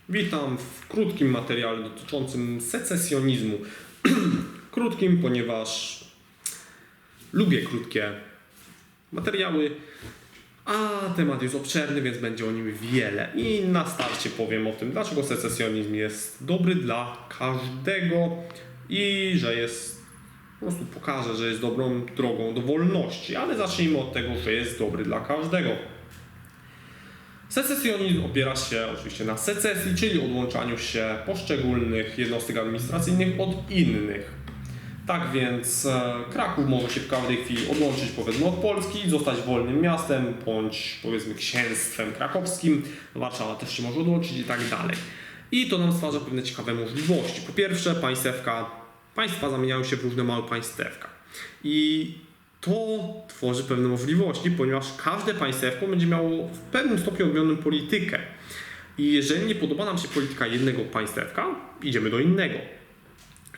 Witam w krótkim materiale dotyczącym secesjonizmu. Krótkim, ponieważ lubię krótkie materiały, a temat jest obszerny, więc będzie o nim wiele. I na starcie powiem o tym, dlaczego secesjonizm jest dobry dla każdego i że jest, po prostu pokażę, że jest dobrą drogą do wolności. Ale zacznijmy od tego, że jest dobry dla każdego. Secesjonizm opiera się oczywiście na secesji, czyli odłączaniu się poszczególnych jednostek administracyjnych od innych. Tak więc Kraków może się w każdej chwili odłączyć, powiedzmy, od Polski i zostać wolnym miastem, bądź powiedzmy księstwem krakowskim. Warszawa też się może odłączyć i tak dalej. I to nam stwarza pewne ciekawe możliwości. Po pierwsze, państwa zamieniają się w różne małe państewka. I to tworzy pewne możliwości, ponieważ każde państewko będzie miało w pewnym stopniu odmienną politykę. I jeżeli nie podoba nam się polityka jednego państewka, idziemy do innego.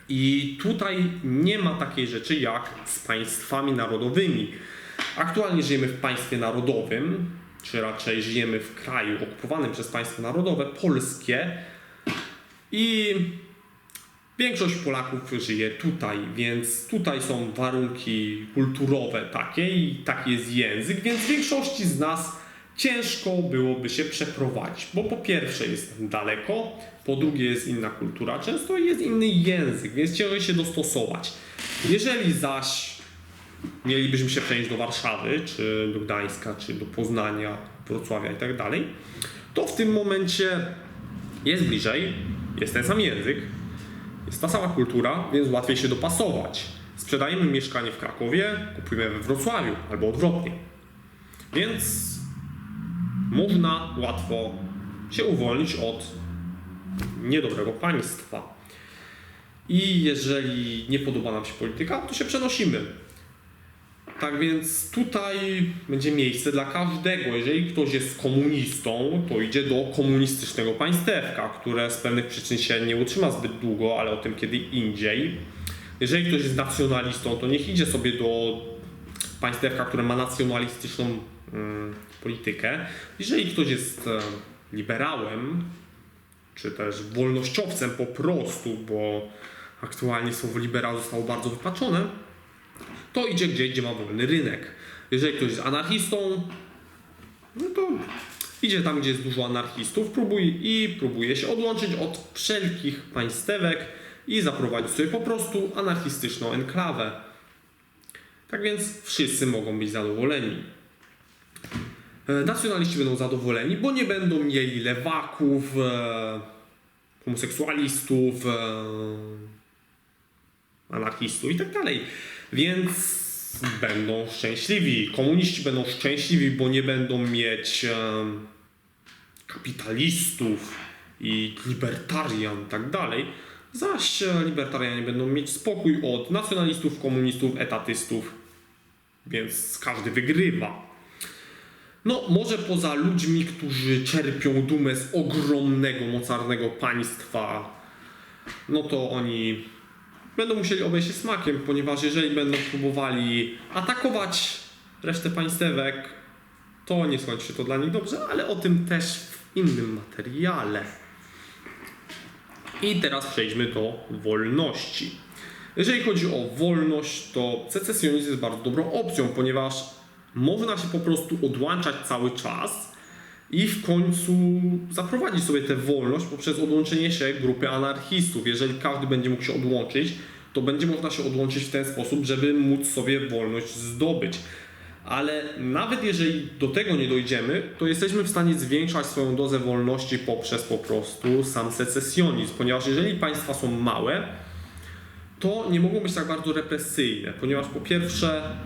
I tutaj nie ma takiej rzeczy jak z państwami narodowymi. Aktualnie żyjemy w państwie narodowym, czy raczej żyjemy w kraju okupowanym przez państwo narodowe, polskie. I większość Polaków żyje tutaj, więc tutaj są warunki kulturowe takie i taki jest język, więc większości z nas ciężko byłoby się przeprowadzić, bo po pierwsze jest daleko, po drugie jest inna kultura, często jest inny język, więc ciężko się dostosować. Jeżeli zaś mielibyśmy się przenieść do Warszawy, czy do Gdańska, czy do Poznania, Wrocławia i tak dalej, to w tym momencie jest bliżej, jest ten sam język, jest ta sama kultura, więc łatwiej się dopasować. Sprzedajemy mieszkanie w Krakowie, kupujemy we Wrocławiu albo odwrotnie. Więc można łatwo się uwolnić od niedobrego państwa. I jeżeli nie podoba nam się polityka, to się przenosimy. Tak więc tutaj będzie miejsce dla każdego. Jeżeli ktoś jest komunistą, to idzie do komunistycznego państewka, które z pewnych przyczyn się nie utrzyma zbyt długo, ale o tym kiedy indziej. Jeżeli ktoś jest nacjonalistą, to niech idzie sobie do państewka, które ma nacjonalistyczną politykę. Jeżeli ktoś jest liberałem, czy też wolnościowcem po prostu, bo aktualnie słowo liberał zostało bardzo wypaczone, to idzie gdzieś, gdzie ma wolny rynek. Jeżeli ktoś jest anarchistą, no to idzie tam, gdzie jest dużo anarchistów próbuje się odłączyć od wszelkich państewek i zaprowadzić sobie po prostu anarchistyczną enklawę. Tak więc wszyscy mogą być zadowoleni. Nacjonaliści będą zadowoleni, bo nie będą mieli lewaków, homoseksualistów, anarchistów i tak dalej. Więc będą szczęśliwi. Komuniści będą szczęśliwi, bo nie będą mieć kapitalistów i libertarian i tak dalej. Zaś libertarianie będą mieć spokój od nacjonalistów, komunistów, etatystów. Więc każdy wygrywa. No, może poza ludźmi, którzy czerpią dumę z ogromnego, mocarnego państwa, no to oni będą musieli obejść się smakiem, ponieważ jeżeli będą próbowali atakować resztę państewek, to nie skończy się to dla nich dobrze, ale o tym też w innym materiale. I teraz przejdźmy do wolności. Jeżeli chodzi o wolność, to secesjonizm jest bardzo dobrą opcją, ponieważ można się po prostu odłączać cały czas i w końcu zaprowadzić sobie tę wolność poprzez odłączenie się grupy anarchistów. Jeżeli każdy będzie mógł się odłączyć, to będzie można się odłączyć w ten sposób, żeby móc sobie wolność zdobyć. Ale nawet jeżeli do tego nie dojdziemy, to jesteśmy w stanie zwiększać swoją dozę wolności poprzez po prostu sam secesjonizm. Ponieważ jeżeli państwa są małe, to nie mogą być tak bardzo represyjne, ponieważ po pierwsze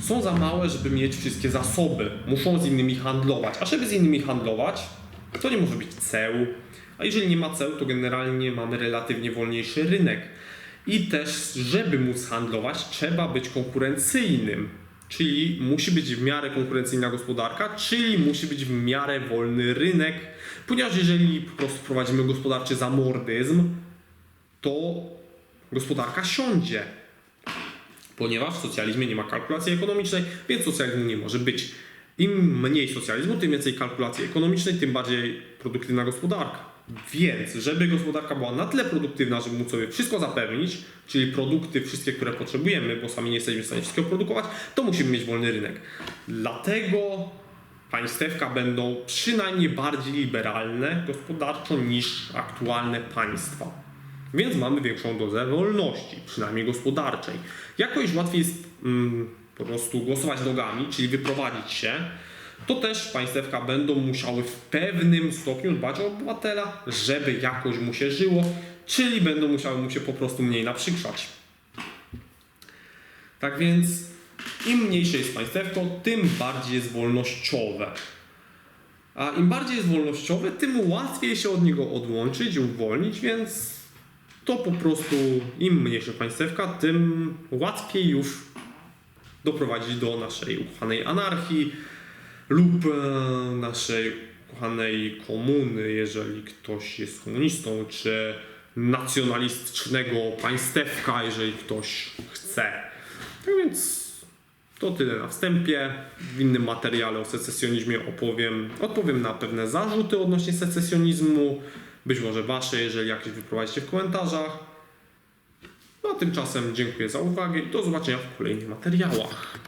są za małe, żeby mieć wszystkie zasoby. Muszą z innymi handlować. A żeby z innymi handlować, to nie może być ceł. A jeżeli nie ma ceł, to generalnie mamy relatywnie wolniejszy rynek. I też, żeby móc handlować, trzeba być konkurencyjnym. Czyli musi być w miarę konkurencyjna gospodarka, czyli musi być w miarę wolny rynek. Ponieważ jeżeli po prostu wprowadzimy gospodarczy zamordyzm, to gospodarka siądzie. Ponieważ w socjalizmie nie ma kalkulacji ekonomicznej, więc socjalizmu nie może być. Im mniej socjalizmu, tym więcej kalkulacji ekonomicznej, tym bardziej produktywna gospodarka. Więc, żeby gospodarka była na tyle produktywna, żeby móc sobie wszystko zapewnić, czyli produkty wszystkie, które potrzebujemy, bo sami nie jesteśmy w stanie wszystkiego produkować, to musimy mieć wolny rynek. Dlatego państewka będą przynajmniej bardziej liberalne gospodarczo niż aktualne państwa. Więc mamy większą dozę wolności, przynajmniej gospodarczej. Jakoś łatwiej jest po prostu głosować nogami, czyli wyprowadzić się, to też państewka będą musiały w pewnym stopniu dbać o obywatela, żeby jakoś mu się żyło, czyli będą musiały mu się po prostu mniej naprzykrzać. Tak więc im mniejsze jest państewko, tym bardziej jest wolnościowe. A im bardziej jest wolnościowe, tym łatwiej się od niego odłączyć, uwolnić, więc to po prostu im mniejsza państewka, tym łatwiej już doprowadzić do naszej ukochanej anarchii lub naszej ukochanej komuny, jeżeli ktoś jest komunistą, czy nacjonalistycznego państewka, jeżeli ktoś chce. Tak więc to tyle na wstępie. W innym materiale o secesjonizmie odpowiem na pewne zarzuty odnośnie secesjonizmu, być może wasze, jeżeli jakieś wyprowadzicie w komentarzach. No a tymczasem dziękuję za uwagę i do zobaczenia w kolejnych materiałach.